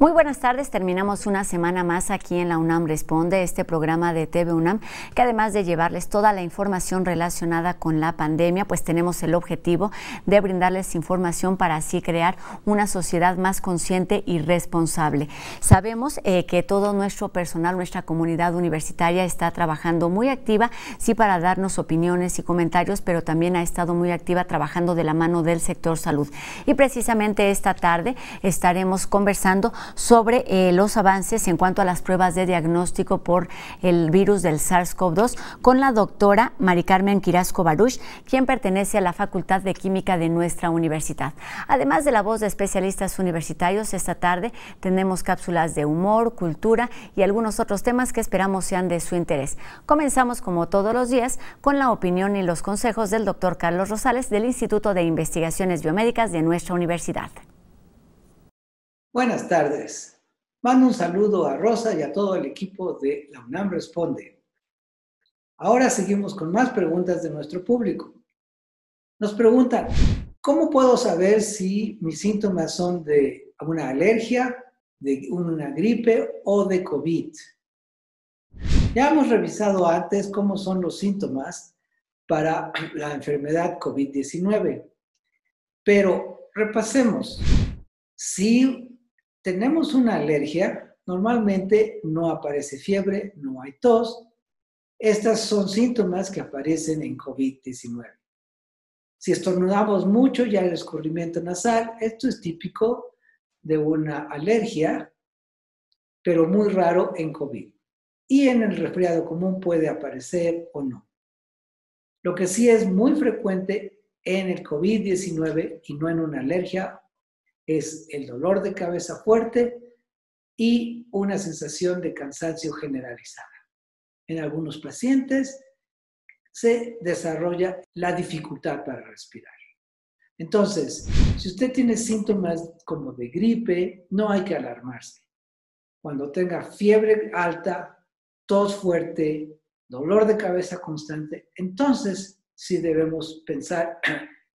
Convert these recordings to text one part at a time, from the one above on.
Muy buenas tardes, terminamos una semana más aquí en la UNAM Responde, este programa de TV UNAM, que además de llevarles toda la información relacionada con la pandemia, pues tenemos el objetivo de brindarles información para así crear una sociedad más consciente y responsable. Sabemos que todo nuestro personal, nuestra comunidad universitaria está trabajando muy activa, sí, para darnos opiniones y comentarios, pero también ha estado muy activa trabajando de la mano del sector salud. Y precisamente esta tarde estaremos conversando sobre los avances en cuanto a las pruebas de diagnóstico por el virus del SARS-CoV-2 con la doctora Mari Carmen Quirasco Baruch, quien pertenece a la Facultad de Química de nuestra universidad. Además de la voz de especialistas universitarios, esta tarde tenemos cápsulas de humor, cultura y algunos otros temas que esperamos sean de su interés. Comenzamos como todos los días con la opinión y los consejos del doctor Carlos Rosales del Instituto de Investigaciones Biomédicas de nuestra universidad. Buenas tardes. Mando un saludo a Rosa y a todo el equipo de la UNAM Responde. Ahora seguimos con más preguntas de nuestro público. Nos preguntan, ¿cómo puedo saber si mis síntomas son de una alergia, de una gripe o de COVID? Ya hemos revisado antes cómo son los síntomas para la enfermedad COVID-19, pero repasemos. Si tenemos una alergia, normalmente no aparece fiebre, no hay tos. Estos son síntomas que aparecen en COVID-19. Si estornudamos mucho, ya el escurrimiento nasal, esto es típico de una alergia, pero muy raro en COVID. Y en el resfriado común puede aparecer o no. Lo que sí es muy frecuente en el COVID-19 y no en una alergia es el dolor de cabeza fuerte y una sensación de cansancio generalizada. En algunos pacientes se desarrolla la dificultad para respirar. Entonces, si usted tiene síntomas como de gripe, no hay que alarmarse. Cuando tenga fiebre alta, tos fuerte, dolor de cabeza constante, entonces sí debemos pensar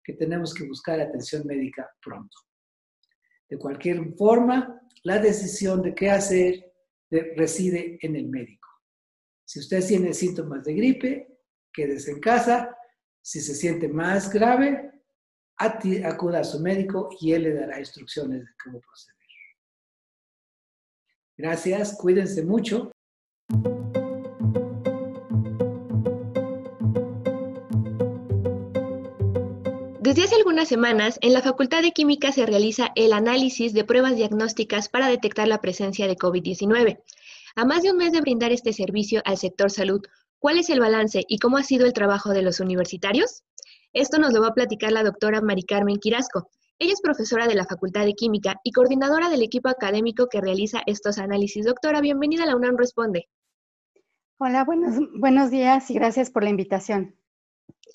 que tenemos que buscar atención médica pronto. De cualquier forma, la decisión de qué hacer reside en el médico. Si usted tiene síntomas de gripe, quédese en casa. Si se siente más grave, acuda a su médico y él le dará instrucciones de cómo proceder. Gracias, cuídense mucho. Desde hace algunas semanas, en la Facultad de Química se realiza el análisis de pruebas diagnósticas para detectar la presencia de COVID-19. A más de un mes de brindar este servicio al sector salud, ¿cuál es el balance y cómo ha sido el trabajo de los universitarios? Esto nos lo va a platicar la doctora Mari Carmen Quirasco. Ella es profesora de la Facultad de Química y coordinadora del equipo académico que realiza estos análisis. Doctora, bienvenida a la UNAM Responde. Hola, buenos días y gracias por la invitación.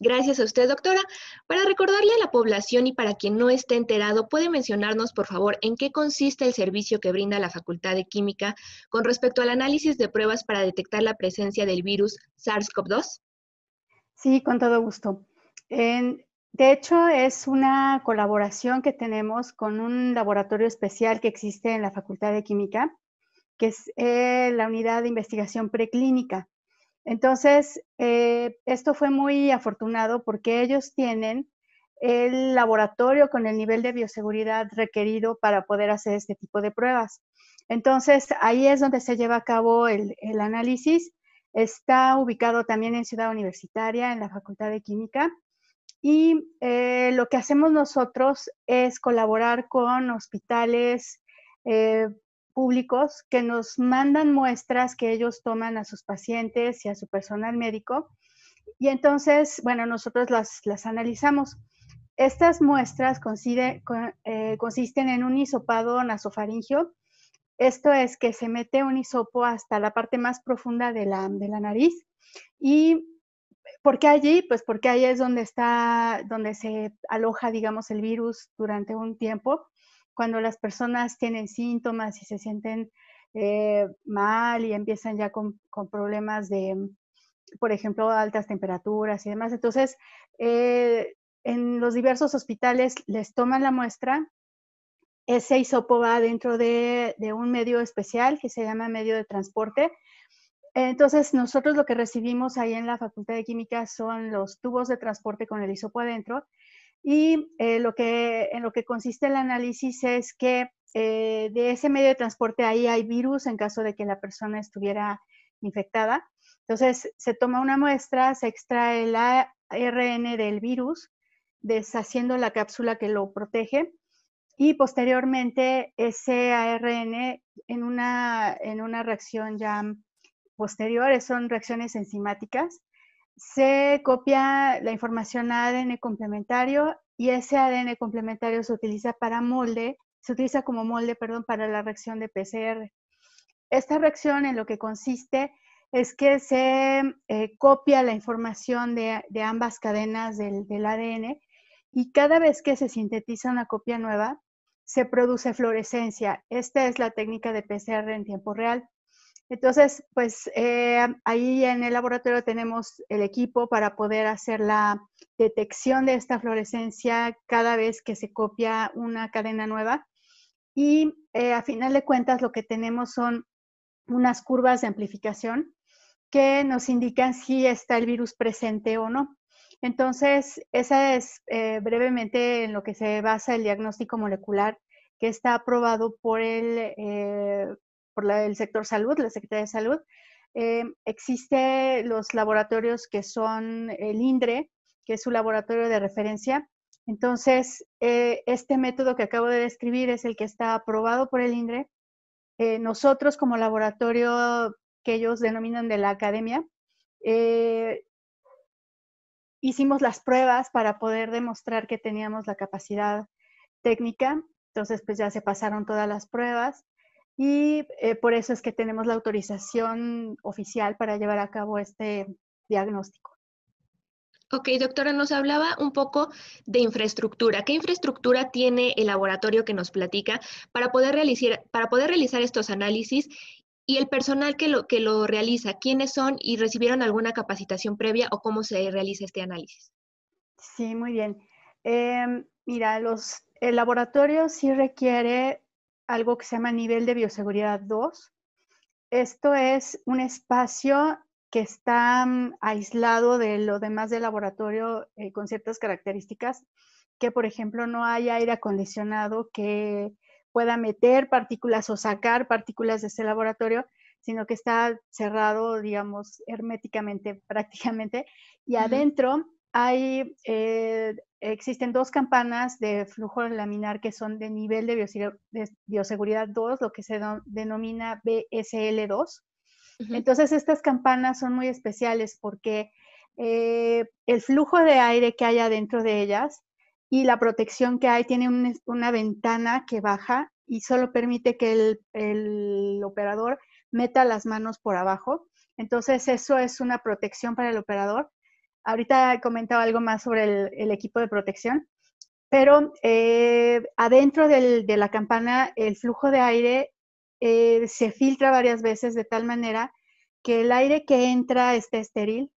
Gracias a usted, doctora. Para recordarle a la población y para quien no esté enterado, ¿puede mencionarnos, por favor, en qué consiste el servicio que brinda la Facultad de Química con respecto al análisis de pruebas para detectar la presencia del virus SARS-CoV-2? Sí, con todo gusto. De hecho, es una colaboración que tenemos con un laboratorio especial que existe en la Facultad de Química, que es la Unidad de Investigación Preclínica. Entonces, esto fue muy afortunado porque ellos tienen el laboratorio con el nivel de bioseguridad requerido para poder hacer este tipo de pruebas. Entonces, ahí es donde se lleva a cabo el análisis. Está ubicado también en Ciudad Universitaria, en la Facultad de Química. Y lo que hacemos nosotros es colaborar con hospitales públicos que nos mandan muestras que ellos toman a sus pacientes y a su personal médico. Y entonces, bueno, nosotros las analizamos. Estas muestras consisten en un hisopado nasofaringio. Esto es que se mete un hisopo hasta la parte más profunda de la nariz. ¿Y por qué allí? Pues porque ahí es donde se aloja, digamos, el virus durante un tiempo. Cuando las personas tienen síntomas y se sienten mal y empiezan ya con problemas de, por ejemplo, altas temperaturas y demás. Entonces, en los diversos hospitales les toman la muestra ese hisopo va dentro de un medio especial que se llama medio de transporte. Entonces, nosotros lo que recibimos ahí en la Facultad de Química son los tubos de transporte con el hisopo adentro, y en lo que consiste el análisis es que de ese medio de transporte ahí hay virus en caso de que la persona estuviera infectada. Entonces, se toma una muestra, se extrae el ARN del virus, deshaciendo la cápsula que lo protege, y posteriormente ese ARN en una reacción ya posterior, son reacciones enzimáticas, se copia la información a ADN complementario, y ese ADN complementario se utiliza como molde, para la reacción de PCR. Esta reacción en lo que consiste es que se copia la información de ambas cadenas del ADN, y cada vez que se sintetiza una copia nueva, se produce fluorescencia. Esta es la técnica de PCR en tiempo real. Entonces, pues ahí en el laboratorio tenemos el equipo para poder hacer la detección de esta fluorescencia cada vez que se copia una cadena nueva. Y a final de cuentas lo que tenemos son unas curvas de amplificación que nos indican si está el virus presente o no. Entonces, esa es brevemente en lo que se basa el diagnóstico molecular, que está aprobado por el sector salud, la Secretaría de Salud. Existen los laboratorios que son el INDRE, que es su laboratorio de referencia. Entonces, este método que acabo de describir es el que está aprobado por el INDRE. Nosotros, como laboratorio que ellos denominan de la academia, hicimos las pruebas para poder demostrar que teníamos la capacidad técnica. Entonces, pues ya se pasaron todas las pruebas, y por eso es que tenemos la autorización oficial para llevar a cabo este diagnóstico. Ok, doctora, nos hablaba un poco de infraestructura. ¿Qué infraestructura tiene el laboratorio que nos platica para poder realizar estos análisis? Y el personal que lo realiza, ¿quiénes son y recibieron alguna capacitación previa o cómo se realiza este análisis? Sí, muy bien. Mira, el laboratorio sí requiere algo que se llama nivel de bioseguridad 2. Esto es un espacio que está aislado de lo demás del laboratorio con ciertas características, que por ejemplo no hay aire acondicionado que pueda meter partículas o sacar partículas de ese laboratorio, sino que está cerrado, digamos, herméticamente prácticamente, y adentro existen 2 campanas de flujo laminar que son de nivel de bioseguridad 2, lo que se denomina BSL2. Entonces, estas campanas son muy especiales porque el flujo de aire que hay adentro de ellas y la protección que hay tiene una ventana que baja y solo permite que el operador meta las manos por abajo. Entonces, eso es una protección para el operador. Ahorita comentaba algo más sobre el equipo de protección, pero adentro de la campana el flujo de aire se filtra varias veces de tal manera que el aire que entra esté estéril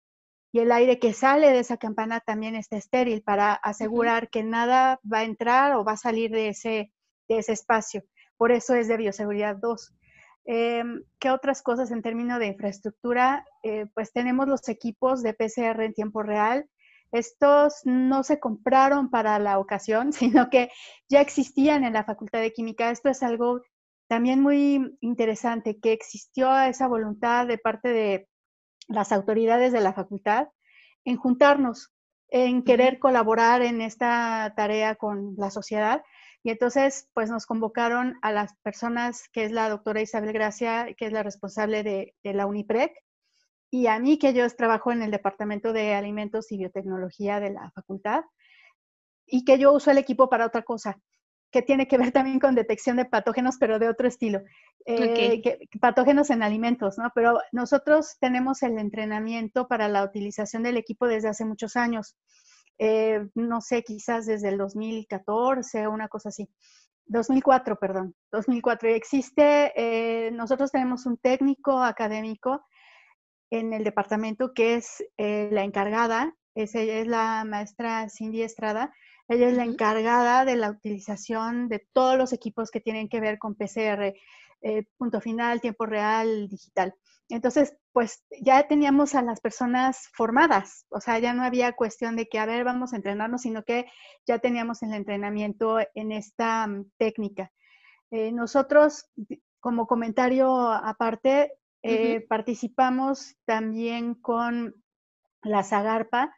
y el aire que sale de esa campana también está estéril, para asegurar que nada va a entrar o va a salir de ese espacio. Por eso es de bioseguridad 2. ¿Qué otras cosas en términos de infraestructura? Pues tenemos los equipos de PCR en tiempo real. Estos no se compraron para la ocasión, sino que ya existían en la Facultad de Química. Esto es algo también muy interesante, que existió esa voluntad de parte de las autoridades de la facultad en juntarnos, en querer colaborar en esta tarea con la sociedad. Y entonces, pues nos convocaron a las personas, que es la doctora Isabel Gracia, que es la responsable de la UNIPREC, y a mí, que yo trabajo en el Departamento de Alimentos y Biotecnología de la facultad, y que yo uso el equipo para otra cosa, que tiene que ver también con detección de patógenos, pero de otro estilo. Patógenos en alimentos, ¿no? Pero nosotros tenemos el entrenamiento para la utilización del equipo desde hace muchos años. No sé, quizás desde el 2014 o una cosa así. 2004, perdón. 2004. Y existe, nosotros tenemos un técnico académico en el departamento que es la encargada, ella es la maestra Cindy Estrada. Ella es la encargada de la utilización de todos los equipos que tienen que ver con PCR, punto final, tiempo real, digital. Entonces, pues ya teníamos a las personas formadas, o sea, ya no había cuestión de que, a ver, vamos a entrenarnos, sino que ya teníamos el entrenamiento en esta técnica. Nosotros, como comentario aparte, participamos también con la Zagarpa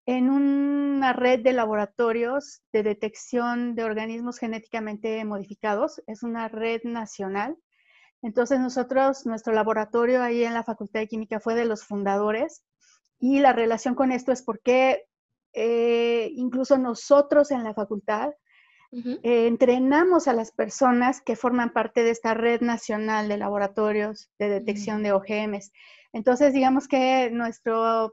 en una red de laboratorios de detección de organismos genéticamente modificados. Es una red nacional. Entonces nuestro laboratorio ahí en la Facultad de Química fue de los fundadores, y la relación con esto es porque incluso nosotros en la facultad entrenamos a las personas que forman parte de esta red nacional de laboratorios de detección de OGMs. Entonces, digamos que nuestra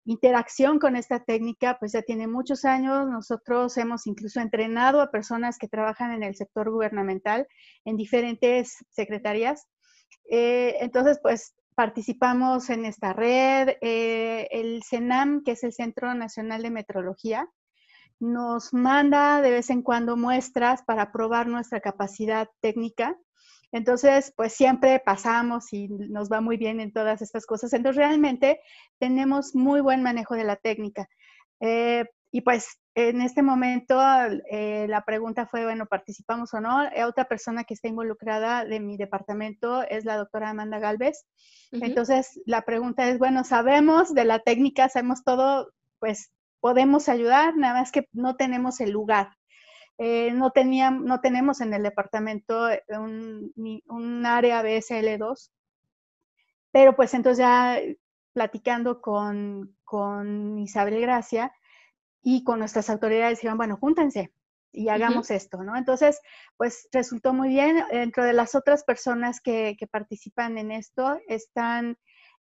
interacción con esta técnica pues ya tiene muchos años. Nosotros hemos incluso entrenado a personas que trabajan en el sector gubernamental en diferentes secretarías. Entonces, pues participamos en esta red. El CENAM, que es el Centro Nacional de Metrología, nos manda de vez en cuando muestras para probar nuestra capacidad técnica. Entonces, pues siempre pasamos y nos va muy bien en todas estas cosas. Entonces, realmente tenemos muy buen manejo de la técnica. Y pues en este momento la pregunta fue, bueno, ¿participamos o no? Otra persona que está involucrada de mi departamento es la doctora Amanda Galvez. Entonces, la pregunta es, bueno, sabemos de la técnica, sabemos todo, pues podemos ayudar, nada más que no tenemos el lugar. No tenemos en el departamento un área BSL2, pero pues entonces ya platicando con Isabel Gracia y con nuestras autoridades dijeron, bueno, júntense y hagamos esto, ¿no? Entonces, pues resultó muy bien. Dentro de las otras personas que participan en esto están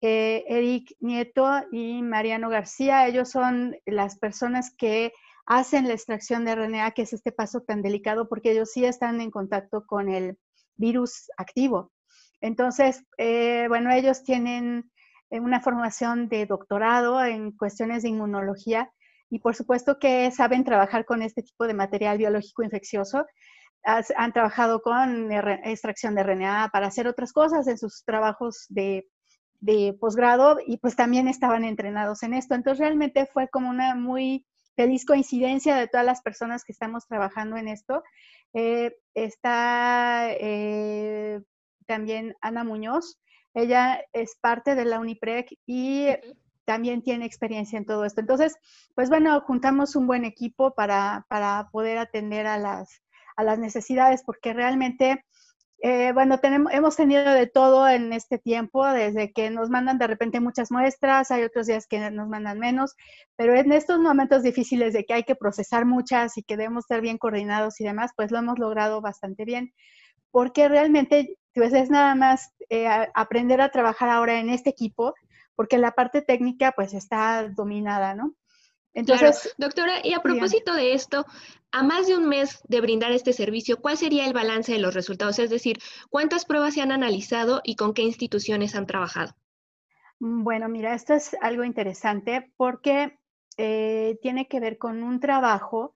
Eric Nieto y Mariano García. Ellos son las personas que hacen la extracción de RNA, que es este paso tan delicado, porque ellos sí están en contacto con el virus activo. Entonces, bueno, ellos tienen una formación de doctorado en cuestiones de inmunología y por supuesto que saben trabajar con este tipo de material biológico infeccioso. Han trabajado con extracción de RNA para hacer otras cosas en sus trabajos de posgrado, y pues también estaban entrenados en esto. Entonces realmente fue como una muy feliz coincidencia de todas las personas que estamos trabajando en esto. Está también Ana Muñoz. Ella es parte de la UNIPREC y también tiene experiencia en todo esto. Entonces, pues bueno, juntamos un buen equipo para poder atender a las necesidades, porque realmente bueno, hemos tenido de todo en este tiempo, desde que nos mandan de repente muchas muestras, hay otros días que nos mandan menos, pero en estos momentos difíciles de que hay que procesar muchas y que debemos estar bien coordinados y demás, pues lo hemos logrado bastante bien, porque realmente pues es nada más aprender a trabajar ahora en este equipo, porque la parte técnica pues está dominada, ¿no? Entonces, claro, doctora, y a propósito de esto, a más de un mes de brindar este servicio, ¿cuál sería el balance de los resultados? Es decir, ¿cuántas pruebas se han analizado y con qué instituciones han trabajado? Bueno, mira, esto es algo interesante porque tiene que ver con un trabajo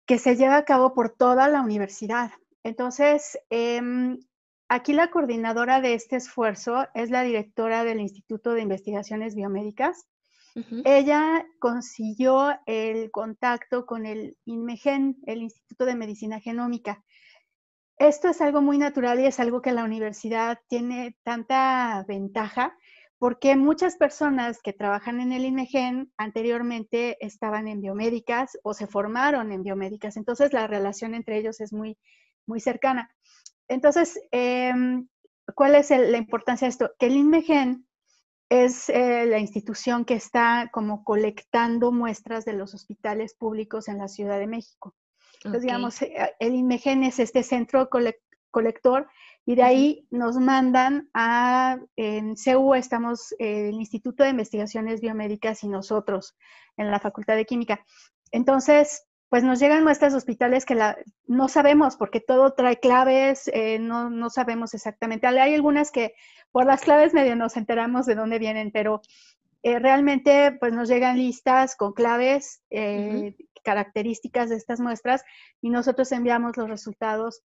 que se lleva a cabo por toda la universidad. Entonces, aquí la coordinadora de este esfuerzo es la directora del Instituto de Investigaciones Biomédicas. Ella consiguió el contacto con el INMEGEN, el Instituto de Medicina Genómica. Esto es algo muy natural y es algo que la universidad tiene tanta ventaja, porque muchas personas que trabajan en el INMEGEN anteriormente estaban en biomédicas o se formaron en biomédicas. Entonces, la relación entre ellos es muy, muy cercana. Entonces, ¿cuál es la importancia de esto? Que el INMEGEN es la institución que está como colectando muestras de los hospitales públicos en la Ciudad de México. Entonces, digamos, el INMEGEN es este centro colector y de ahí nos mandan en CEU estamos el Instituto de Investigaciones Biomédicas y nosotros en la Facultad de Química. Entonces, pues nos llegan muestras de hospitales que no sabemos porque todo trae claves, no sabemos exactamente. Hay algunas que por las claves medio nos enteramos de dónde vienen, pero realmente pues nos llegan listas con claves, características de estas muestras y nosotros enviamos los resultados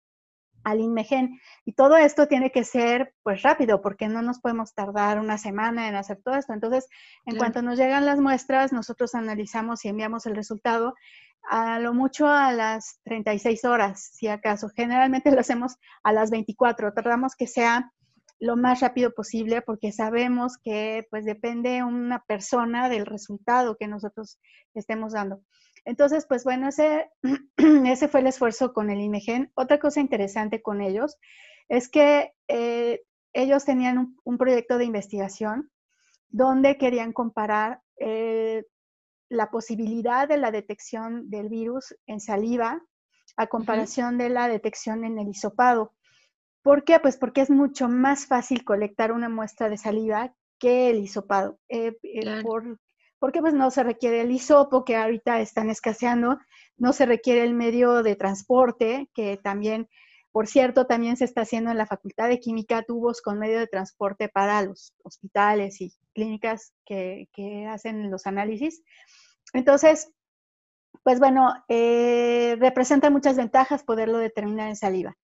al INMEGEN. Y todo esto tiene que ser pues rápido, porque no nos podemos tardar una semana en hacer todo esto. Entonces, en cuanto nos llegan las muestras, nosotros analizamos y enviamos el resultado a lo mucho a las 36 horas, si acaso. Generalmente lo hacemos a las 24. Tratamos que sea lo más rápido posible, porque sabemos que pues depende una persona del resultado que nosotros estemos dando. Entonces, pues bueno, ese fue el esfuerzo con el INMEGEN. Otra cosa interesante con ellos es que ellos tenían un proyecto de investigación donde querían comparar la posibilidad de la detección del virus en saliva a comparación de la detección en el hisopado. ¿Por qué? Pues porque es mucho más fácil colectar una muestra de saliva que el hisopado. Porque pues no se requiere el hisopo, que ahorita están escaseando, no se requiere el medio de transporte, que también, por cierto, también se está haciendo en la Facultad de Química tubos con medio de transporte para los hospitales y clínicas que hacen los análisis. Entonces, pues bueno, representa muchas ventajas poderlo determinar en saliva.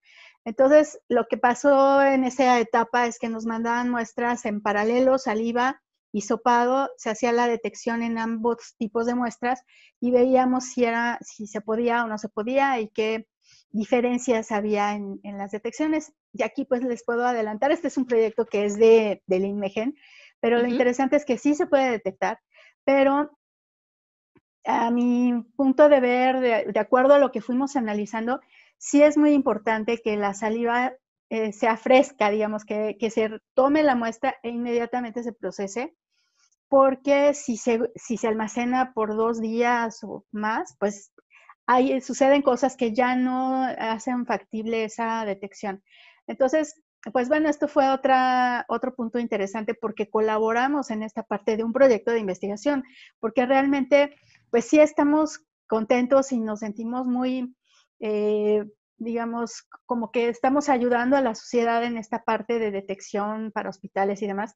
Entonces, lo que pasó en esa etapa es que nos mandaban muestras en paralelo, saliva, hisopado, se hacía la detección en ambos tipos de muestras y veíamos si se podía o no se podía y qué diferencias había en las detecciones. Y aquí pues les puedo adelantar, este es un proyecto que es del INMEGEN, pero lo interesante es que sí se puede detectar, pero a mi punto de ver, de acuerdo a lo que fuimos analizando, sí es muy importante que la saliva sea fresca, digamos, que se tome la muestra e inmediatamente se procese, porque si se almacena por 2 días o más, pues suceden cosas que ya no hacen factible esa detección. Entonces, pues bueno, esto fue otro punto interesante porque colaboramos en esta parte de un proyecto de investigación, porque realmente, pues sí estamos contentos y nos sentimos muy, digamos, como que estamos ayudando a la sociedad en esta parte de detección para hospitales y demás.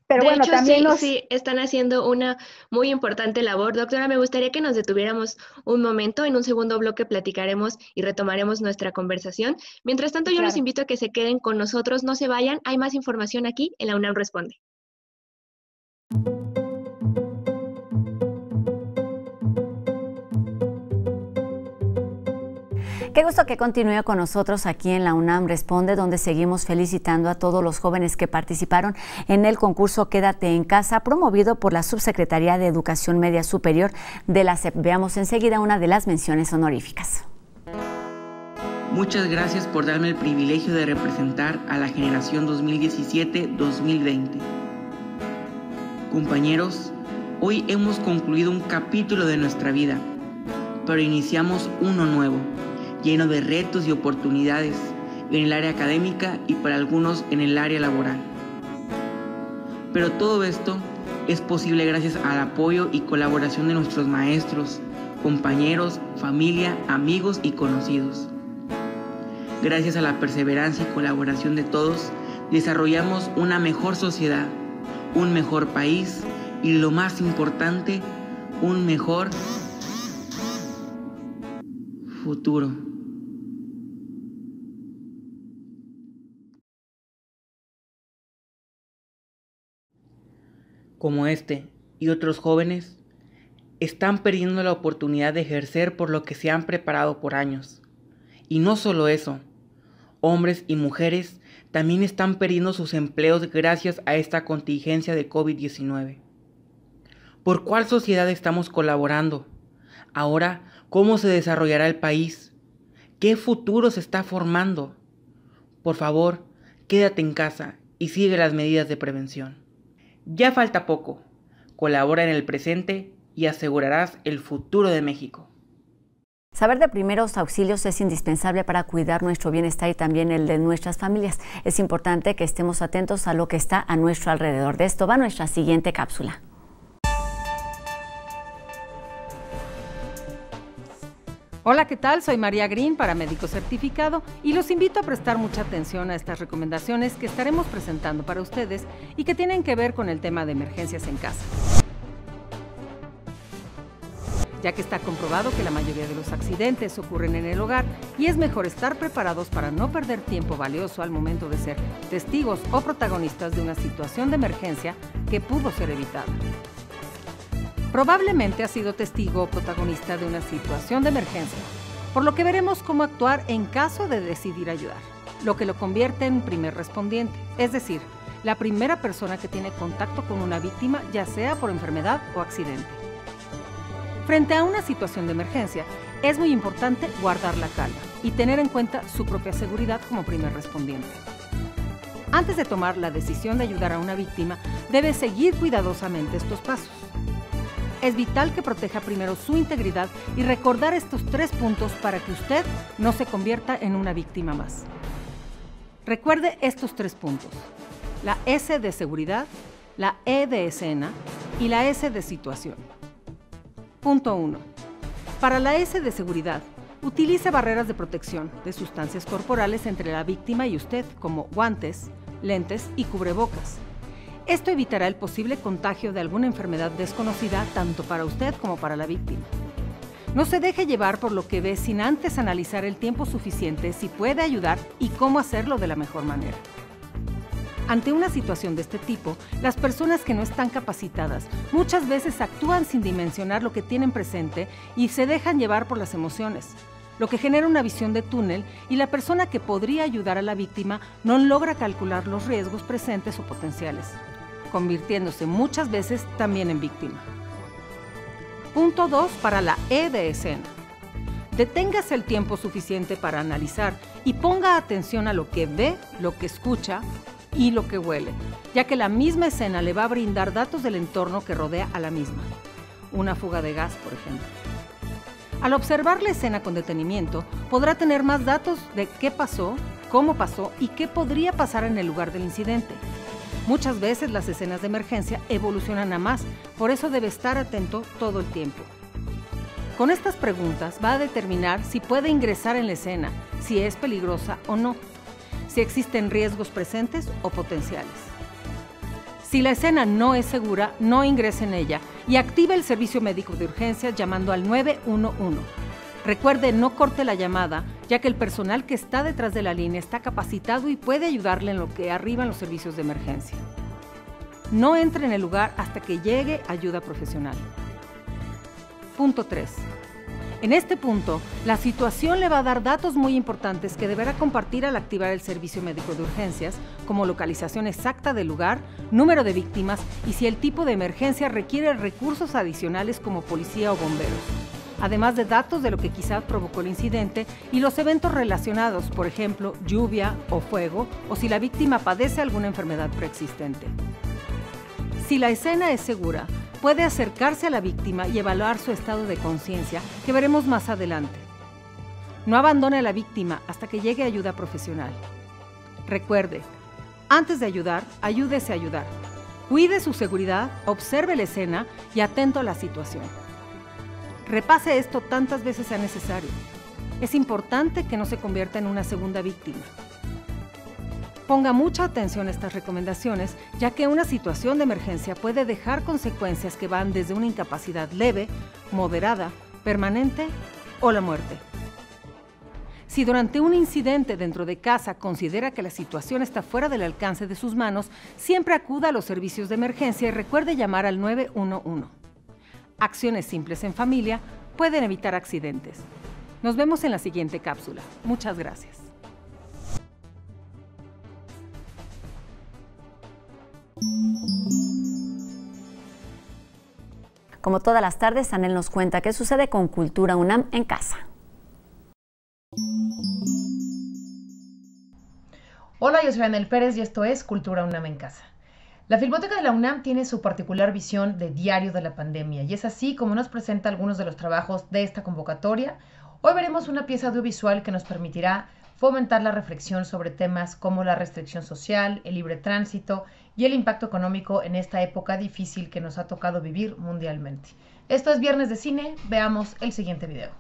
Pero de bueno, hecho, también sí, están haciendo una muy importante labor. Doctora, me gustaría que nos detuviéramos un momento. En un segundo bloque platicaremos y retomaremos nuestra conversación. Mientras tanto, yo los invito a que se queden con nosotros. No se vayan. Hay más información aquí en La UNAM Responde. Qué gusto que continúe con nosotros aquí en la UNAM Responde, donde seguimos felicitando a todos los jóvenes que participaron en el concurso Quédate en Casa, promovido por la Subsecretaría de Educación Media Superior de la SEP. Veamos enseguida una de las menciones honoríficas. Muchas gracias por darme el privilegio de representar a la generación 2017-2020. Compañeros, hoy hemos concluido un capítulo de nuestra vida, pero iniciamos uno nuevo, lleno de retos y oportunidades en el área académica y para algunos en el área laboral. Pero todo esto es posible gracias al apoyo y colaboración de nuestros maestros, compañeros, familia, amigos y conocidos. Gracias a la perseverancia y colaboración de todos, desarrollamos una mejor sociedad, un mejor país y, lo más importante, un mejor futuro. Como este y otros jóvenes, están perdiendo la oportunidad de ejercer por lo que se han preparado por años. Y no solo eso, hombres y mujeres también están perdiendo sus empleos gracias a esta contingencia de COVID-19. ¿Por cuál sociedad estamos colaborando? Ahora, ¿cómo se desarrollará el país? ¿Qué futuro se está formando? Por favor, quédate en casa y sigue las medidas de prevención. Ya falta poco. Colabora en el presente y asegurarás el futuro de México. Saber de primeros auxilios es indispensable para cuidar nuestro bienestar y también el de nuestras familias. Es importante que estemos atentos a lo que está a nuestro alrededor. De esto va nuestra siguiente cápsula. Hola, ¿qué tal? Soy María Green, paramédico certificado, y los invito a prestar mucha atención a estas recomendaciones que estaremos presentando para ustedes y que tienen que ver con el tema de emergencias en casa. ya que está comprobado que la mayoría de los accidentes ocurren en el hogar y es mejor estar preparados para no perder tiempo valioso al momento de ser testigos o protagonistas de una situación de emergencia que pudo ser evitada. Probablemente has sido testigo o protagonista de una situación de emergencia, por lo que veremos cómo actuar en caso de decidir ayudar, lo que lo convierte en primer respondiente, es decir, la primera persona que tiene contacto con una víctima, ya sea por enfermedad o accidente. Frente a una situación de emergencia, es muy importante guardar la calma y tener en cuenta su propia seguridad como primer respondiente. Antes de tomar la decisión de ayudar a una víctima, debe seguir cuidadosamente estos pasos. Es vital que proteja primero su integridad y recordar estos 3 puntos para que usted no se convierta en una víctima más. Recuerde estos 3 puntos: la S de seguridad, la E de escena y la S de situación. Punto 1. Para la S de seguridad, utilice barreras de protección de sustancias corporales entre la víctima y usted, como guantes, lentes y cubrebocas. Esto evitará el posible contagio de alguna enfermedad desconocida tanto para usted como para la víctima. No se deje llevar por lo que ve sin antes analizar el tiempo suficiente si puede ayudar y cómo hacerlo de la mejor manera. Ante una situación de este tipo, las personas que no están capacitadas muchas veces actúan sin dimensionar lo que tienen presente y se dejan llevar por las emociones, lo que genera una visión de túnel y la persona que podría ayudar a la víctima no logra calcular los riesgos presentes o potenciales, convirtiéndose muchas veces también en víctima. Punto 2 para la E de escena. Deténgase el tiempo suficiente para analizar y ponga atención a lo que ve, lo que escucha y lo que huele, ya que la misma escena le va a brindar datos del entorno que rodea a la misma. Una fuga de gas, por ejemplo. Al observar la escena con detenimiento, podrá tener más datos de qué pasó, cómo pasó y qué podría pasar en el lugar del incidente. Muchas veces las escenas de emergencia evolucionan a más, por eso debe estar atento todo el tiempo. Con estas preguntas va a determinar si puede ingresar en la escena, si es peligrosa o no, si existen riesgos presentes o potenciales. Si la escena no es segura, no ingrese en ella y active el servicio médico de urgencias llamando al 911. Recuerde, no corte la llamada, ya que el personal que está detrás de la línea está capacitado y puede ayudarle en lo que arriban los servicios de emergencia. No entre en el lugar hasta que llegue ayuda profesional. Punto 3. En este punto, la situación le va a dar datos muy importantes que deberá compartir al activar el servicio médico de urgencias, como localización exacta del lugar, número de víctimas y si el tipo de emergencia requiere recursos adicionales como policía o bomberos, además de datos de lo que quizás provocó el incidente y los eventos relacionados, por ejemplo, lluvia o fuego, o si la víctima padece alguna enfermedad preexistente. Si la escena es segura, puede acercarse a la víctima y evaluar su estado de conciencia, que veremos más adelante. No abandone a la víctima hasta que llegue ayuda profesional. Recuerde, antes de ayudar, ayúdese a ayudar. Cuide su seguridad, observe la escena y atento a la situación. Repase esto tantas veces sea necesario. Es importante que no se convierta en una segunda víctima. Ponga mucha atención a estas recomendaciones, ya que una situación de emergencia puede dejar consecuencias que van desde una incapacidad leve, moderada, permanente o la muerte. Si durante un incidente dentro de casa considera que la situación está fuera del alcance de sus manos, siempre acuda a los servicios de emergencia y recuerde llamar al 911. Acciones simples en familia pueden evitar accidentes. Nos vemos en la siguiente cápsula. Muchas gracias. Como todas las tardes, Anel nos cuenta qué sucede con Cultura UNAM en casa. Hola, yo soy Anel Pérez y esto es Cultura UNAM en casa. La Filmoteca de la UNAM tiene su particular visión de diario de la pandemia y es así como nos presenta algunos de los trabajos de esta convocatoria. Hoy veremos una pieza audiovisual que nos permitirá fomentar la reflexión sobre temas como la restricción social, el libre tránsito y el impacto económico en esta época difícil que nos ha tocado vivir mundialmente. Esto es Viernes de Cine, veamos el siguiente video.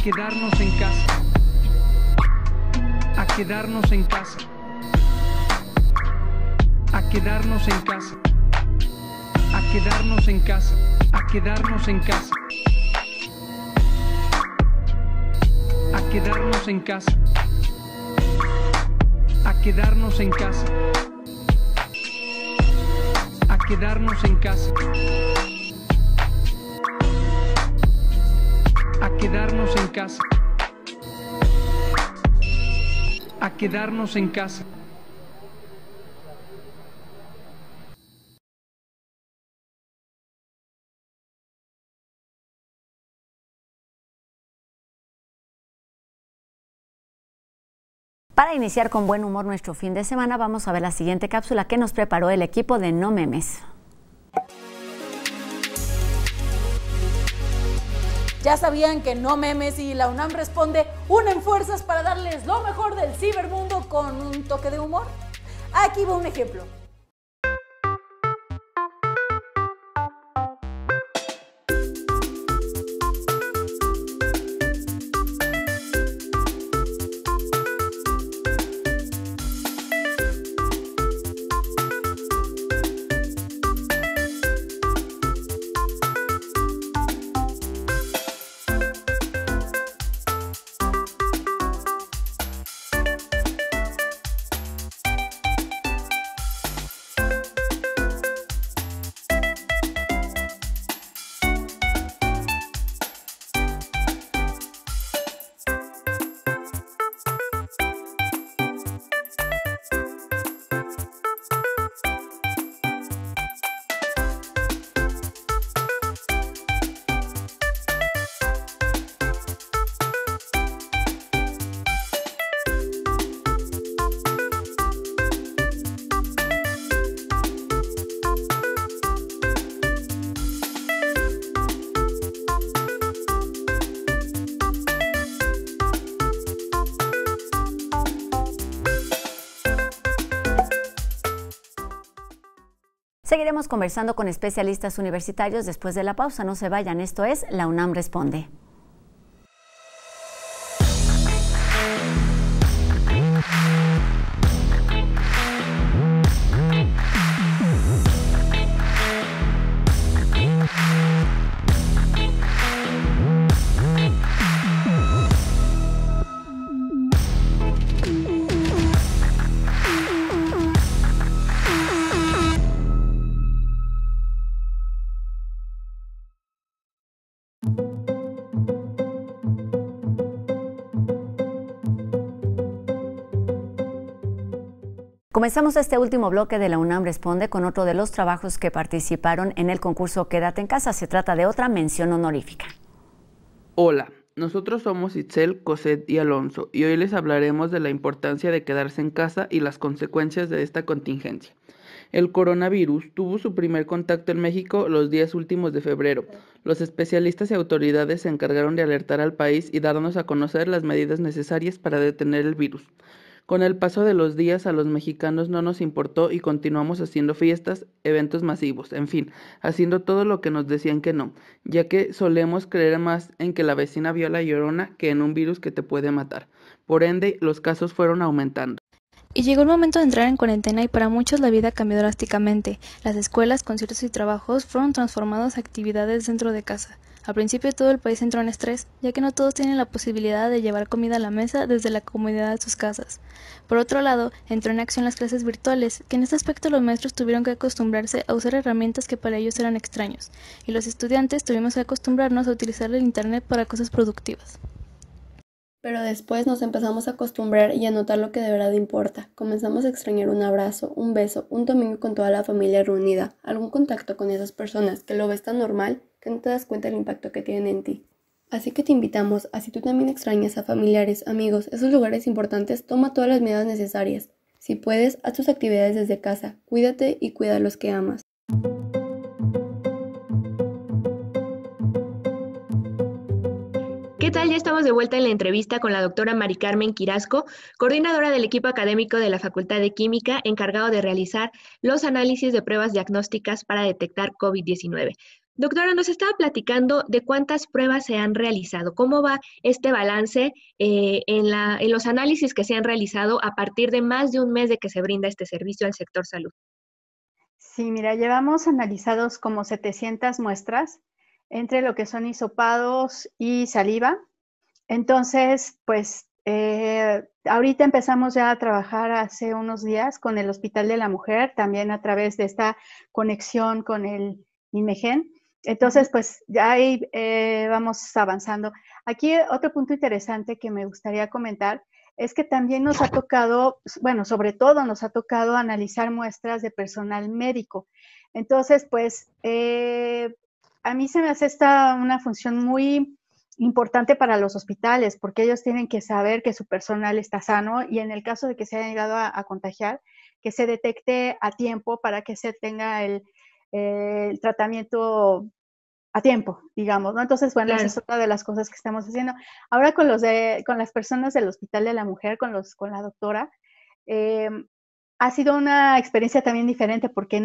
quedarnos en casa, a quedarnos en casa, a quedarnos en casa, a quedarnos en casa, a quedarnos en casa, a quedarnos en casa, a quedarnos en casa, a quedarnos en casa, a quedarnos en casa, a quedarnos en casa. Para iniciar con buen humor nuestro fin de semana, vamos a ver la siguiente cápsula que nos preparó el equipo de No Memes. ¿Ya sabían que No Memes y la UNAM Responde unen fuerzas para darles lo mejor del cibermundo con un toque de humor? Aquí va un ejemplo. Seguiremos conversando con especialistas universitarios después de la pausa. No se vayan, esto es La UNAM Responde. Comenzamos este último bloque de La UNAM Responde con otro de los trabajos que participaron en el concurso Quédate en Casa. Se trata de otra mención honorífica. Hola, nosotros somos Itzel, Cosette y Alonso y hoy les hablaremos de la importancia de quedarse en casa y las consecuencias de esta contingencia. El coronavirus tuvo su primer contacto en México los días últimos de febrero. Los especialistas y autoridades se encargaron de alertar al país y darnos a conocer las medidas necesarias para detener el virus. Con el paso de los días a los mexicanos no nos importó y continuamos haciendo fiestas, eventos masivos, en fin, haciendo todo lo que nos decían que no, ya que solemos creer más en que la vecina vio la Llorona que en un virus que te puede matar. Por ende, los casos fueron aumentando. Y llegó el momento de entrar en cuarentena y para muchos la vida cambió drásticamente. Las escuelas, conciertos y trabajos fueron transformados a actividades dentro de casa. Al principio todo el país entró en estrés, ya que no todos tienen la posibilidad de llevar comida a la mesa desde la comodidad de sus casas. Por otro lado, entró en acción las clases virtuales, que en este aspecto los maestros tuvieron que acostumbrarse a usar herramientas que para ellos eran extraños, y los estudiantes tuvimos que acostumbrarnos a utilizar el internet para cosas productivas. Pero después nos empezamos a acostumbrar y a notar lo que de verdad importa. Comenzamos a extrañar un abrazo, un beso, un domingo con toda la familia reunida, algún contacto con esas personas que lo ves tan normal que no te das cuenta del impacto que tienen en ti. Así que te invitamos a, si tú también extrañas a familiares, amigos, esos lugares importantes, toma todas las medidas necesarias. Si puedes, haz tus actividades desde casa, cuídate y cuida a los que amas. ¿Qué tal? Ya estamos de vuelta en la entrevista con la doctora Mari Carmen Quirasco, coordinadora del equipo académico de la Facultad de Química, encargado de realizar los análisis de pruebas diagnósticas para detectar COVID-19. Doctora, nos estaba platicando de cuántas pruebas se han realizado. ¿Cómo va este balance en los análisis que se han realizado a partir de más de un mes de que se brinda este servicio al sector salud? Sí, mira, llevamos analizados como 700 muestras entre lo que son hisopados y saliva. Entonces, pues ahorita empezamos ya a trabajar hace unos días con el Hospital de la Mujer, también a través de esta conexión con el INMEGEN. Entonces, pues ya ahí vamos avanzando. Aquí otro punto interesante que me gustaría comentar es que también nos ha tocado, bueno, sobre todo nos ha tocado analizar muestras de personal médico. Entonces, pues a mí se me hace esta una función muy importante para los hospitales, porque ellos tienen que saber que su personal está sano y en el caso de que se haya llegado a contagiar, que se detecte a tiempo para que se tenga el tratamiento a tiempo, digamos, ¿no? Entonces, bueno, Claro. esa es otra de las cosas que estamos haciendo. Ahora con las personas del Hospital de la Mujer, con la doctora, ha sido una experiencia también diferente porque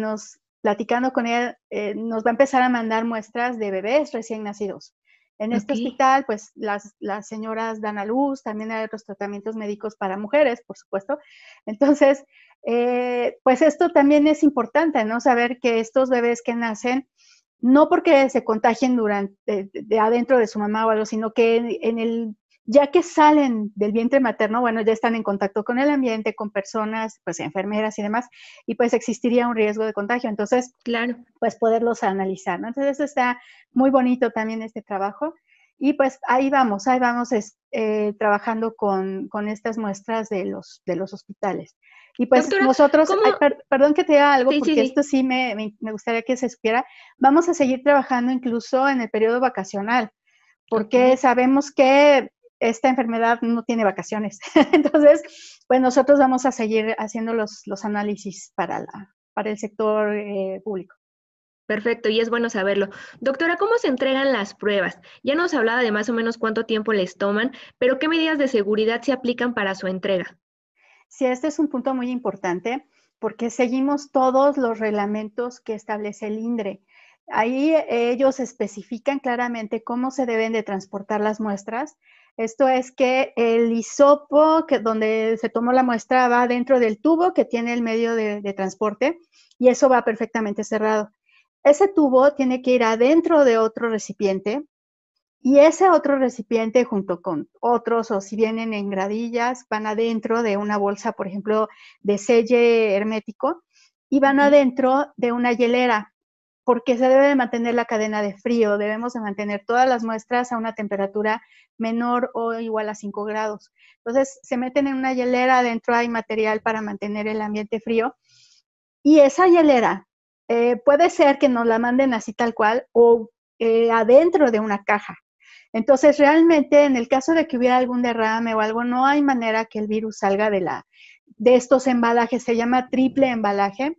platicando con ella, nos va a empezar a mandar muestras de bebés recién nacidos. En este Ok. hospital, pues las señoras dan a luz, también hay otros tratamientos médicos para mujeres, por supuesto. Entonces, pues esto también es importante, ¿no? Saber que estos bebés que nacen, no porque se contagien durante de adentro de su mamá o algo, sino que ya que salen del vientre materno, bueno, ya están en contacto con el ambiente, con personas, pues enfermeras y demás, y pues existiría un riesgo de contagio. Entonces, Claro. pues poderlos analizar, ¿no? Entonces, eso está muy bonito también este trabajo. Y pues ahí vamos trabajando con estas muestras de los hospitales. Y pues Doctora, nosotros, ¿cómo? perdón que te diga algo, Sí, sí, porque sí. esto sí me gustaría que se supiera, vamos a seguir trabajando incluso en el periodo vacacional, porque Ok. sabemos que esta enfermedad no tiene vacaciones. Entonces, pues nosotros vamos a seguir haciendo los análisis para el sector público. Perfecto, y es bueno saberlo. Doctora, ¿cómo se entregan las pruebas? Ya nos hablaba de más o menos cuánto tiempo les toman, pero ¿qué medidas de seguridad se aplican para su entrega? Sí, este es un punto muy importante porque seguimos todos los reglamentos que establece el INDRE. Ahí ellos especifican claramente cómo se deben de transportar las muestras. Esto es que el hisopo donde se tomó la muestra va dentro del tubo que tiene el medio de transporte y eso va perfectamente cerrado. Ese tubo tiene que ir adentro de otro recipiente y ese otro recipiente junto con otros, o si vienen en gradillas, van adentro de una bolsa, por ejemplo, de selle hermético, y van Ok. adentro de una hielera, porque se debe de mantener la cadena de frío. Debemos de mantener todas las muestras a una temperatura menor o igual a 5 grados. Entonces, se meten en una hielera, adentro hay material para mantener el ambiente frío, y esa hielera puede ser que nos la manden así tal cual o adentro de una caja. Entonces, realmente, en el caso de que hubiera algún derrame o algo, no hay manera que el virus salga de estos embalajes. Se llama triple embalaje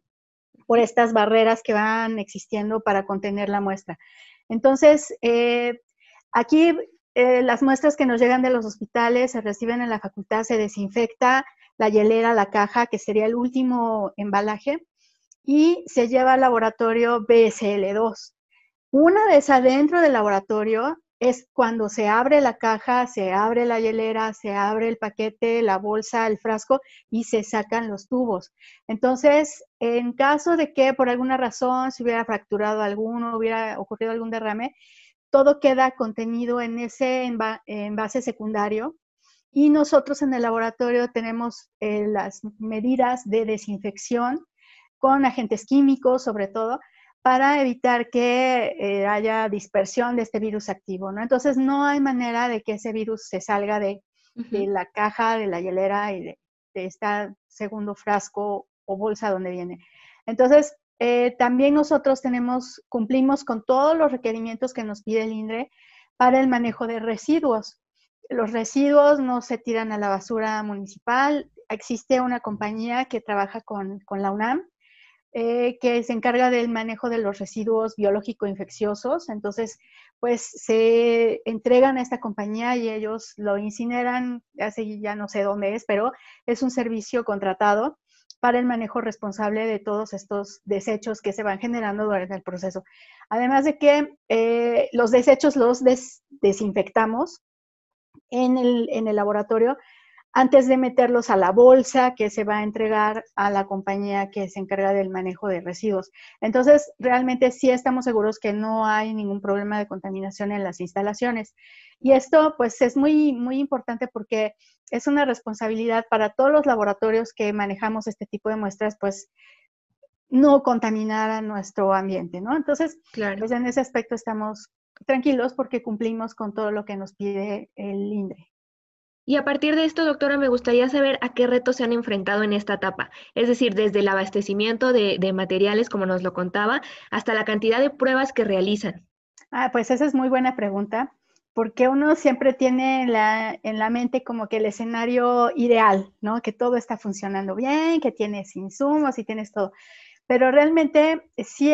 por estas barreras que van existiendo para contener la muestra. Entonces, aquí las muestras que nos llegan de los hospitales se reciben en la facultad, se desinfecta la hielera, la caja, que sería el último embalaje, y se lleva al laboratorio BSL2. Una vez adentro del laboratorio es cuando se abre la caja, se abre la hielera, se abre el paquete, la bolsa, el frasco y se sacan los tubos. Entonces, en caso de que por alguna razón se hubiera fracturado alguno, hubiera ocurrido algún derrame, todo queda contenido en ese envase secundario y nosotros en el laboratorio tenemos las medidas de desinfección con agentes químicos, sobre todo, para evitar que haya dispersión de este virus activo, ¿no? Entonces, no hay manera de que ese virus se salga de la caja, de la hielera y de este segundo frasco o bolsa donde viene. Entonces, también nosotros cumplimos con todos los requerimientos que nos pide el INDRE para el manejo de residuos. Los residuos no se tiran a la basura municipal. Existe una compañía que trabaja con la UNAM, que se encarga del manejo de los residuos biológico-infecciosos. Entonces, pues se entregan a esta compañía y ellos lo incineran, hace ya no sé dónde es, pero es un servicio contratado para el manejo responsable de todos estos desechos que se van generando durante el proceso. Además de que los desechos los desinfectamos en el laboratorio antes de meterlos a la bolsa que se va a entregar a la compañía que se encarga del manejo de residuos. Entonces, realmente sí estamos seguros que no hay ningún problema de contaminación en las instalaciones. Y esto, pues, es muy, muy importante porque es una responsabilidad para todos los laboratorios que manejamos este tipo de muestras, pues, no contaminar a nuestro ambiente, ¿no? Entonces, Claro. pues en ese aspecto estamos tranquilos porque cumplimos con todo lo que nos pide el INDRE. Y a partir de esto, doctora, me gustaría saber a qué retos se han enfrentado en esta etapa. Es decir, desde el abastecimiento de materiales, como nos lo contaba, hasta la cantidad de pruebas que realizan. Pues esa es muy buena pregunta, porque uno siempre tiene en la mente como que el escenario ideal, ¿no? Que todo está funcionando bien, que tienes insumos y tienes todo. Pero realmente sí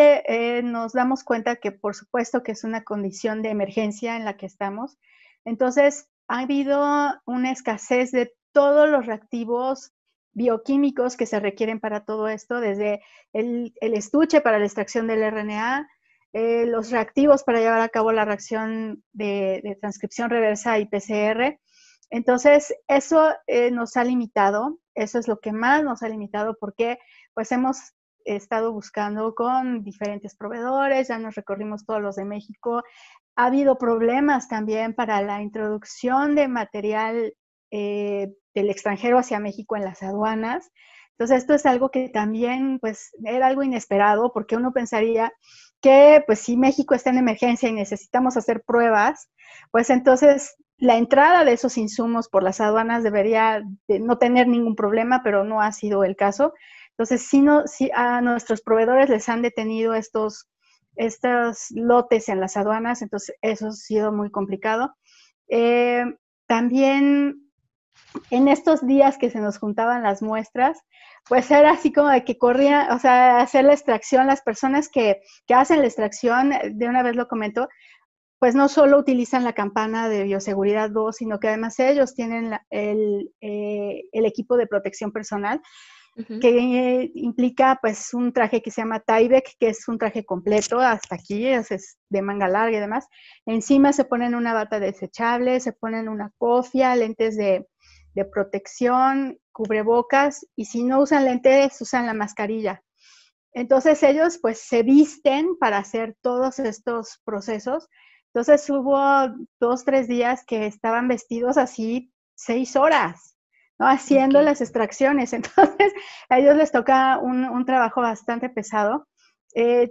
nos damos cuenta que por supuesto que es una condición de emergencia en la que estamos. Entonces, ha habido una escasez de todos los reactivos bioquímicos que se requieren para todo esto, desde el estuche para la extracción del RNA, los reactivos para llevar a cabo la reacción de transcripción reversa y PCR. Entonces, eso nos ha limitado, eso es lo que más nos ha limitado porque pues hemos estado buscando con diferentes proveedores, ya nos recorrimos todos los de México. Ha habido problemas también para la introducción de material del extranjero hacia México en las aduanas. Entonces, esto es algo que también, pues, era algo inesperado, porque uno pensaría que, pues, si México está en emergencia y necesitamos hacer pruebas, pues, entonces, la entrada de esos insumos por las aduanas debería de no tener ningún problema, pero no ha sido el caso. Entonces, sí a nuestros proveedores les han detenido estos lotes en las aduanas, entonces eso ha sido muy complicado. También en estos días que se nos juntaban las muestras, pues era así como de que corría, o sea, hacer la extracción, las personas que hacen la extracción, de una vez lo comento, pues no solo utilizan la campana de bioseguridad 2, sino que además ellos tienen el equipo de protección personal, que implica pues un traje que se llama Tyvek, que es un traje completo hasta aquí, es de manga larga y demás. Encima se ponen una bata desechable, se ponen una cofia, lentes de protección, cubrebocas, y si no usan lentes, usan la mascarilla. Entonces ellos pues se visten para hacer todos estos procesos. Entonces hubo 2, 3 días que estaban vestidos así 6 horas, ¿no? Haciendo las extracciones. Entonces a ellos les toca un trabajo bastante pesado.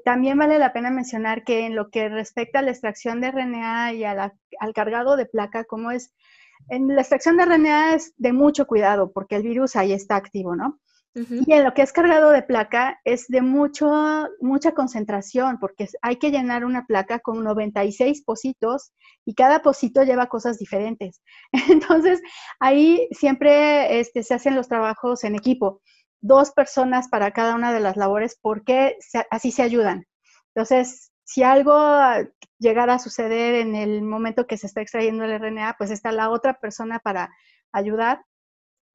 También vale la pena mencionar que en lo que respecta a la extracción de RNA y al cargado de placa, como es, en la extracción de RNA es de mucho cuidado porque el virus ahí está activo, ¿no? Y en lo que es cargado de placa es de mucha concentración, porque hay que llenar una placa con 96 pocitos y cada pocito lleva cosas diferentes. Entonces, ahí siempre se hacen los trabajos en equipo, 2 personas para cada una de las labores, porque así se ayudan. Entonces, si algo llegara a suceder en el momento que se está extrayendo el RNA, pues está la otra persona para ayudar.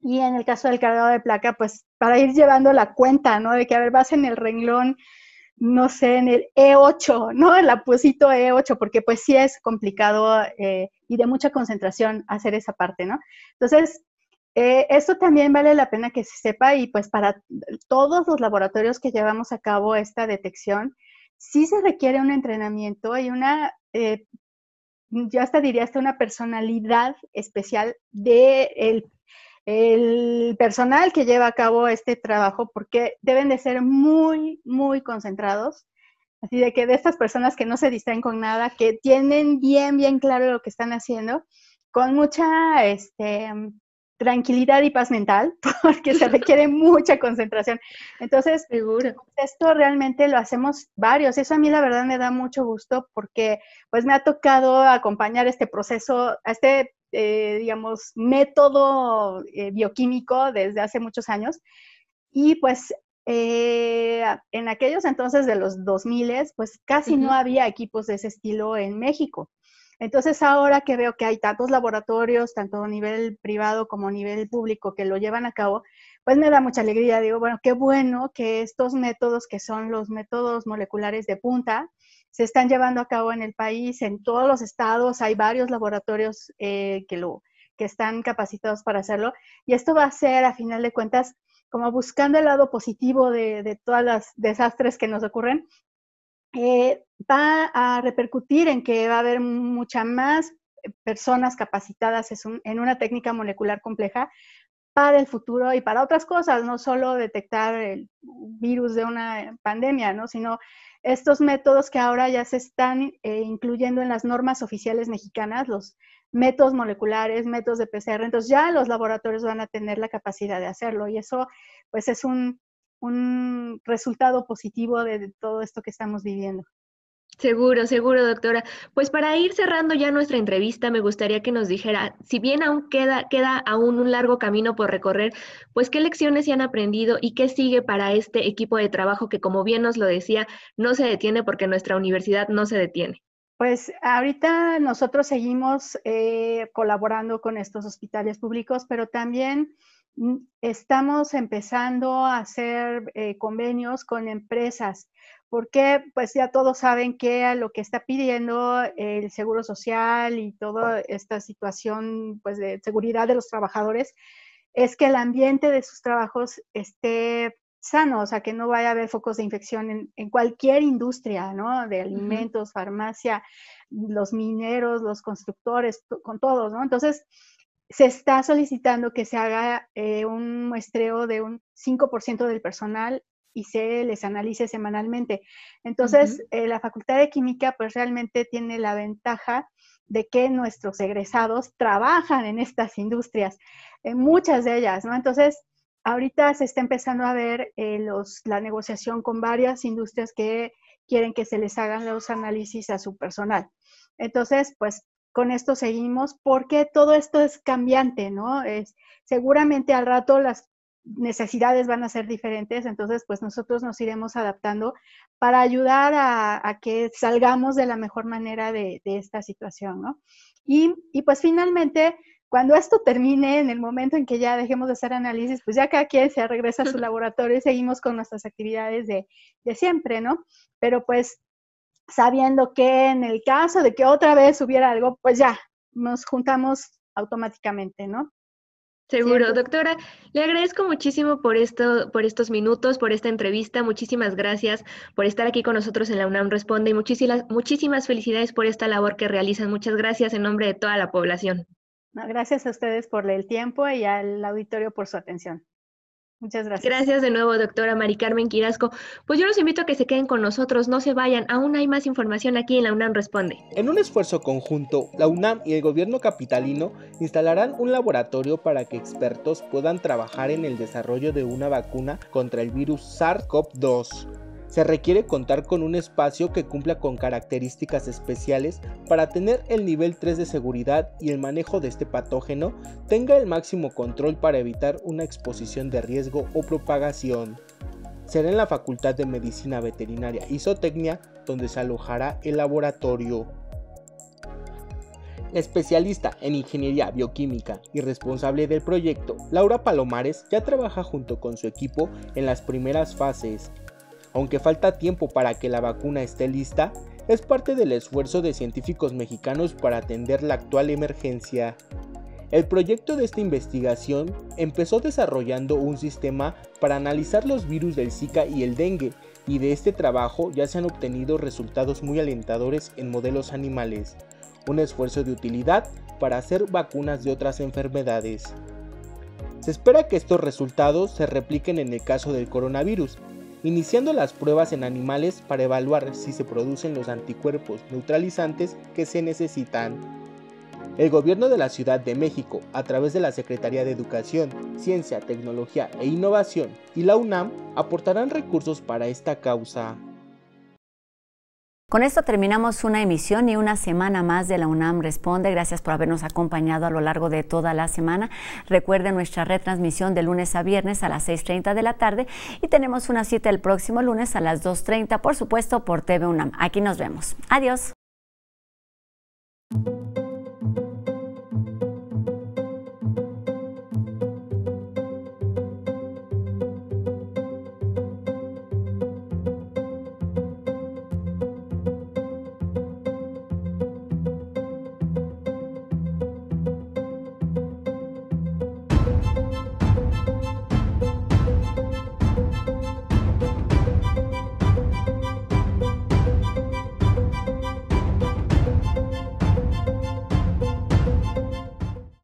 Y en el caso del cargado de placa, pues para ir llevando la cuenta, ¿no? De que, a ver, vas en el renglón, no sé, en el E8, ¿no? El apusito E8, porque pues sí es complicado y de mucha concentración hacer esa parte, ¿no? Entonces, esto también vale la pena que se sepa, y pues para todos los laboratorios que llevamos a cabo esta detección, sí se requiere un entrenamiento y una, yo hasta diría hasta una personalidad especial de el personal que lleva a cabo este trabajo, porque deben de ser muy, muy concentrados, así de que de estas personas que no se distraen con nada, que tienen bien, bien claro lo que están haciendo, con mucha tranquilidad y paz mental, porque se requiere mucha concentración. Entonces, seguro, esto realmente lo hacemos varios. Eso a mí la verdad me da mucho gusto, porque pues me ha tocado acompañar este proceso, a digamos, método bioquímico desde hace muchos años. Y pues en aquellos entonces de los 2000, pues casi no había equipos de ese estilo en México. Entonces ahora que veo que hay tantos laboratorios, tanto a nivel privado como a nivel público, que lo llevan a cabo, pues me da mucha alegría. Digo, bueno, qué bueno que estos métodos, que son los métodos moleculares de punta, se están llevando a cabo en el país, en todos los estados. Hay varios laboratorios que están capacitados para hacerlo, y esto va a ser, a final de cuentas, como buscando el lado positivo de todas las desastres que nos ocurren, va a repercutir en que va a haber muchas más personas capacitadas en una técnica molecular compleja para el futuro y para otras cosas, no solo detectar el virus de una pandemia, ¿no? Sino estos métodos que ahora ya se están incluyendo en las normas oficiales mexicanas, los métodos moleculares, métodos de PCR. Entonces ya los laboratorios van a tener la capacidad de hacerlo, y eso pues es un resultado positivo de todo esto que estamos viviendo. Seguro, seguro, doctora. Pues para ir cerrando ya nuestra entrevista, me gustaría que nos dijera, si bien aún queda aún un largo camino por recorrer, pues qué lecciones se han aprendido y qué sigue para este equipo de trabajo que, como bien nos lo decía, no se detiene porque nuestra universidad no se detiene. Pues ahorita nosotros seguimos colaborando con estos hospitales públicos, pero también estamos empezando a hacer convenios con empresas, porque pues ya todos saben que lo que está pidiendo el Seguro Social y toda esta situación pues de seguridad de los trabajadores es que el ambiente de sus trabajos esté sano, o sea, que no vaya a haber focos de infección en cualquier industria, ¿no? De alimentos, farmacia, los mineros, los constructores, con todos, ¿no? Entonces, se está solicitando que se haga un muestreo de un 5% del personal y se les analice semanalmente. Entonces, la Facultad de Química pues realmente tiene la ventaja de que nuestros egresados trabajan en estas industrias, en muchas de ellas, ¿no? Entonces, ahorita se está empezando a ver la negociación con varias industrias que quieren que se les hagan los análisis a su personal. Entonces, pues, con esto seguimos, porque todo esto es cambiante, ¿no? Seguramente al rato las necesidades van a ser diferentes, entonces pues nosotros nos iremos adaptando para ayudar a que salgamos de la mejor manera de esta situación, ¿no? Y pues finalmente, cuando esto termine, en el momento en que ya dejemos de hacer análisis, pues ya cada quien se regresa a su laboratorio y seguimos con nuestras actividades de siempre, ¿no? Pero pues sabiendo que en el caso de que otra vez hubiera algo, pues ya nos juntamos automáticamente, ¿no? Seguro. Siempre. Doctora, le agradezco muchísimo por estos minutos, por esta entrevista. Muchísimas gracias por estar aquí con nosotros en la UNAM Responde, y muchísimas felicidades por esta labor que realizan. Muchas gracias en nombre de toda la población. Gracias a ustedes por el tiempo y al auditorio por su atención. Muchas gracias. Gracias de nuevo, doctora Mari Carmen Quirasco. Pues yo los invito a que se queden con nosotros, no se vayan, aún hay más información aquí en la UNAM Responde. En un esfuerzo conjunto, la UNAM y el gobierno capitalino instalarán un laboratorio para que expertos puedan trabajar en el desarrollo de una vacuna contra el virus SARS-CoV-2. Se requiere contar con un espacio que cumpla con características especiales para tener el nivel 3 de seguridad y el manejo de este patógeno tenga el máximo control para evitar una exposición de riesgo o propagación. Será en la Facultad de Medicina Veterinaria y Zootecnia donde se alojará el laboratorio. La especialista en ingeniería bioquímica y responsable del proyecto, Laura Palomares, ya trabaja junto con su equipo en las primeras fases. Aunque falta tiempo para que la vacuna esté lista, es parte del esfuerzo de científicos mexicanos para atender la actual emergencia. El proyecto de esta investigación empezó desarrollando un sistema para analizar los virus del Zika y el dengue, y de este trabajo ya se han obtenido resultados muy alentadores en modelos animales, un esfuerzo de utilidad para hacer vacunas de otras enfermedades. Se espera que estos resultados se repliquen en el caso del coronavirus, iniciando las pruebas en animales para evaluar si se producen los anticuerpos neutralizantes que se necesitan. El gobierno de la Ciudad de México, a través de la Secretaría de Educación, Ciencia, Tecnología e Innovación y la UNAM, aportarán recursos para esta causa. Con esto terminamos una emisión y una semana más de la UNAM Responde. Gracias por habernos acompañado a lo largo de toda la semana. Recuerden nuestra retransmisión de lunes a viernes a las 6:30 de la tarde y tenemos una cita el próximo lunes a las 2:30, por supuesto, por TV UNAM. Aquí nos vemos. Adiós.